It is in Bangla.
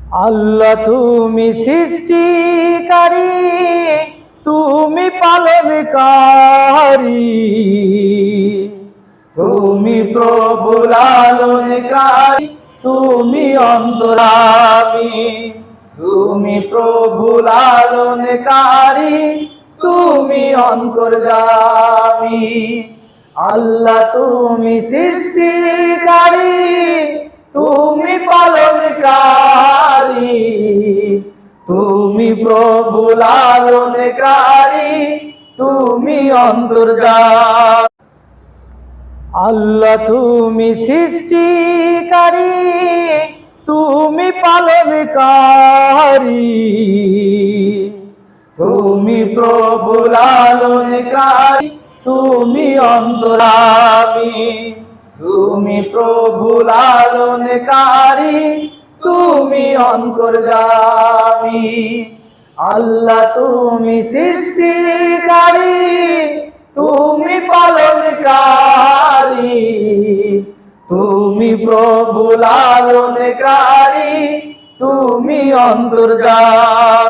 আল্লাহ তুমি সৃষ্টিকারী, তুমি পালনকারী, তুমি প্রভু লালনকারী, তুমি অন্তরামী, তুমি প্রভু লালনকারী, তুমি অন্তর্যামী। আল্লাহ তুমি সৃষ্টিকারী, তুমি পালনকারী, তুমি প্রভু লালনকারী, তুমি অন্তর্যামী। আল্লাহ তুমি সৃষ্টিকারী, তুমি পালনকারী, তুমি প্রভু লালনকারী, তুমি অন্তরামী, তুমি প্রভু লালনকারী, তুমি অন্তর্যামী। আল্লাহ তুমি সৃষ্টিকারী, তুমি পালনকারী, তুমি প্রভু লালনকারী, তুমি অন্তর্যামী।